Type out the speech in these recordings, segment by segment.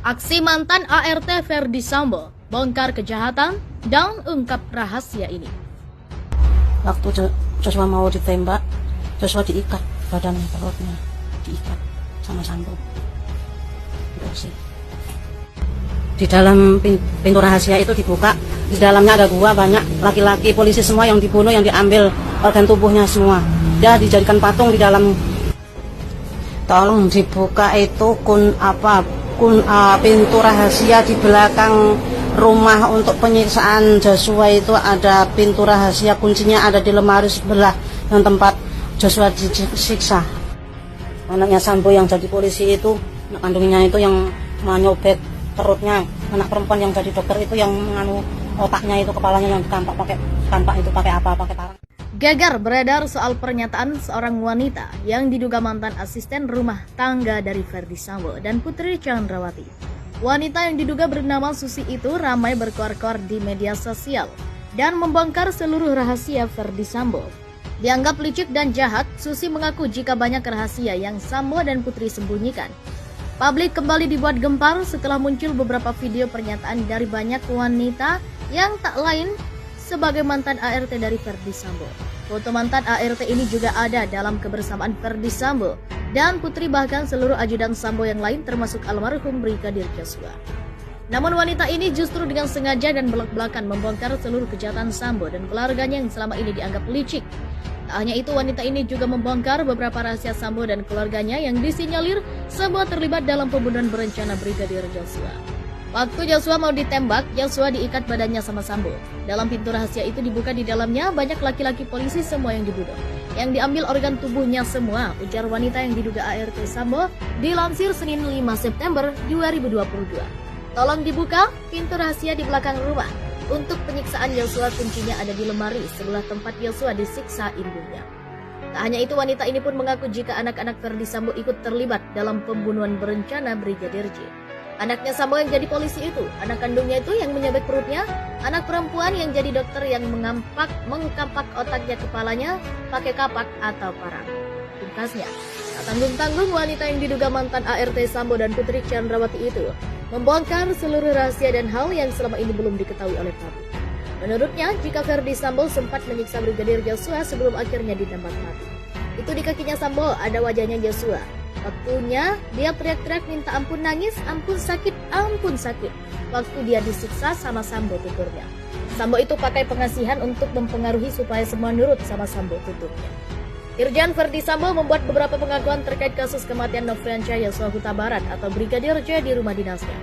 Aksi mantan ART Ferdy Sambo, bongkar kejahatan dan ungkap rahasia ini. Waktu Joshua mau ditembak, Joshua diikat badannya, perutnya diikat sama Sambo. Di dalam pintu rahasia itu dibuka, di dalamnya ada gua, banyak laki-laki polisi semua yang dibunuh, yang diambil organ tubuhnya semua. Dia dijadikan patung di dalam. Tolong dibuka itu pintu rahasia di belakang rumah untuk penyiksaan Joshua. Itu ada pintu rahasia, kuncinya ada di lemari sebelah yang tempat Joshua disiksa. Anaknya Sambo yang jadi polisi itu, anak kandungnya itu yang menyobek perutnya, anak perempuan yang jadi dokter itu yang menganu otaknya itu, kepalanya yang tampak pakai parang. Geger beredar soal pernyataan seorang wanita yang diduga mantan asisten rumah tangga dari Ferdy Sambo dan Putri Chandrawati. Wanita yang diduga bernama Susi itu ramai berkoar-koar di media sosial dan membongkar seluruh rahasia Ferdy Sambo. Dianggap licik dan jahat, Susi mengaku jika banyak rahasia yang Sambo dan Putri sembunyikan. Publik kembali dibuat gempar setelah muncul beberapa video pernyataan dari banyak wanita yang tak lain sebagai mantan ART dari Ferdy Sambo. Foto mantan ART ini juga ada dalam kebersamaan Ferdy Sambo dan Putri, bahkan seluruh ajudan Sambo yang lain termasuk almarhum Brigadir Joshua. Namun wanita ini justru dengan sengaja dan belak-belakan membongkar seluruh kejahatan Sambo dan keluarganya yang selama ini dianggap licik. Tak hanya itu, wanita ini juga membongkar beberapa rahasia Sambo dan keluarganya yang disinyalir semua terlibat dalam pembunuhan berencana Brigadir Joshua. Waktu Joshua mau ditembak, Joshua diikat badannya sama Sambo. Dalam pintu rahasia itu dibuka, di dalamnya banyak laki-laki polisi semua yang dibunuh, yang diambil organ tubuhnya semua, ujar wanita yang diduga ART Sambo dilansir Senin 5 September 2022. Tolong dibuka pintu rahasia di belakang rumah. Untuk penyiksaan Joshua, kuncinya ada di lemari sebelah tempat Joshua disiksa ibunya. Tak hanya itu, wanita ini pun mengaku jika anak-anak Ferdy Sambo ikut terlibat dalam pembunuhan berencana Brigadir J. Anaknya Sambo yang jadi polisi itu, anak kandungnya itu yang menyabet perutnya, anak perempuan yang jadi dokter yang mengkampak otaknya, kepalanya pakai kapak atau parang. Pungkasnya, tak tanggung-tanggung wanita yang diduga mantan ART Sambo dan Putri Chandrawati itu membongkar seluruh rahasia dan hal yang selama ini belum diketahui oleh publik. Menurutnya, jika Ferdy Sambo sempat menyiksa Brigadir Joshua sebelum akhirnya ditembak mati. Itu di kakinya Sambo ada wajahnya Joshua. Waktunya dia teriak-teriak minta ampun, nangis, ampun sakit, ampun sakit. Waktu dia disiksa sama Sambo, tuturnya. Sambo itu pakai pengasihan untuk mempengaruhi supaya semua nurut sama Sambo, tuturnya. Irjen Ferdy Sambo membuat beberapa pengakuan terkait kasus kematian Nofriansah Yosua Huta Barat atau Brigadir J di rumah dinasnya.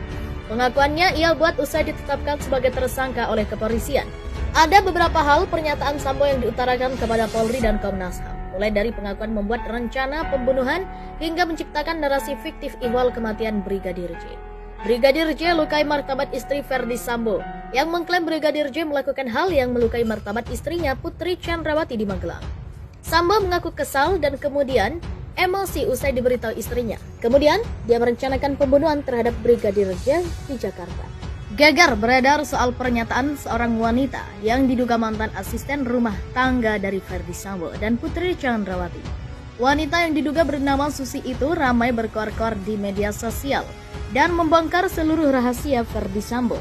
Pengakuannya ia buat usai ditetapkan sebagai tersangka oleh kepolisian. Ada beberapa hal pernyataan Sambo yang diutarakan kepada Polri dan Komnas HAM. Mulai dari pengakuan membuat rencana pembunuhan hingga menciptakan narasi fiktif ihwal kematian Brigadir J. Brigadir J lukai martabat istri Ferdy Sambo yang mengklaim Brigadir J melakukan hal yang melukai martabat istrinya Putri Chandrawati di Magelang. Sambo mengaku kesal dan kemudian emosi usai diberitahu istrinya. Kemudian dia merencanakan pembunuhan terhadap Brigadir J di Jakarta. Geger beredar soal pernyataan seorang wanita yang diduga mantan asisten rumah tangga dari Ferdy Sambo dan Putri Chandrawati. Wanita yang diduga bernama Susi itu ramai berkoar-koar di media sosial dan membongkar seluruh rahasia Ferdy Sambo.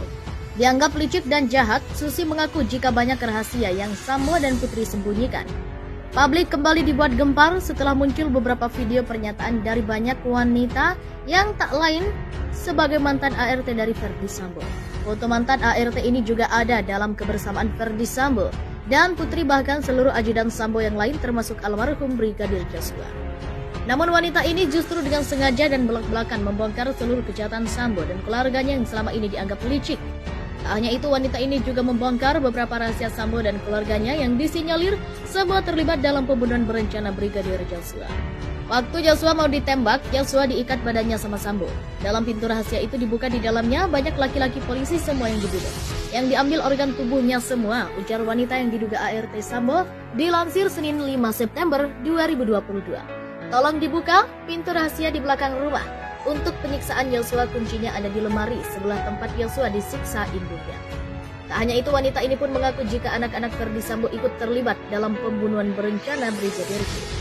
Dianggap licik dan jahat, Susi mengaku jika banyak rahasia yang Sambo dan Putri sembunyikan. Publik kembali dibuat gempar setelah muncul beberapa video pernyataan dari banyak wanita yang tak lain sebagai mantan ART dari Ferdy Sambo. Foto mantan ART ini juga ada dalam kebersamaan Ferdy Sambo dan Putri, bahkan seluruh ajudan Sambo yang lain termasuk almarhum Brigadir Joshua. Namun wanita ini justru dengan sengaja dan belak-belakan membongkar seluruh kejahatan Sambo dan keluarganya yang selama ini dianggap licik. Tak hanya itu, wanita ini juga membongkar beberapa rahasia Sambo dan keluarganya yang disinyalir semua terlibat dalam pembunuhan berencana Brigadir Joshua. Waktu Joshua mau ditembak, Joshua diikat badannya sama Sambo. Dalam pintu rahasia itu dibuka, di dalamnya banyak laki-laki polisi semua yang dibunuh, yang diambil organ tubuhnya semua, ujar wanita yang diduga ART Sambo dilansir Senin 5 September 2022. Tolong dibuka pintu rahasia di belakang rumah. Untuk penyiksaan Joshua, kuncinya ada di lemari sebelah tempat Joshua disiksa ibunya. Tak hanya itu, wanita ini pun mengaku jika anak-anak Ferdy Sambo ikut terlibat dalam pembunuhan berencana Brigadir J.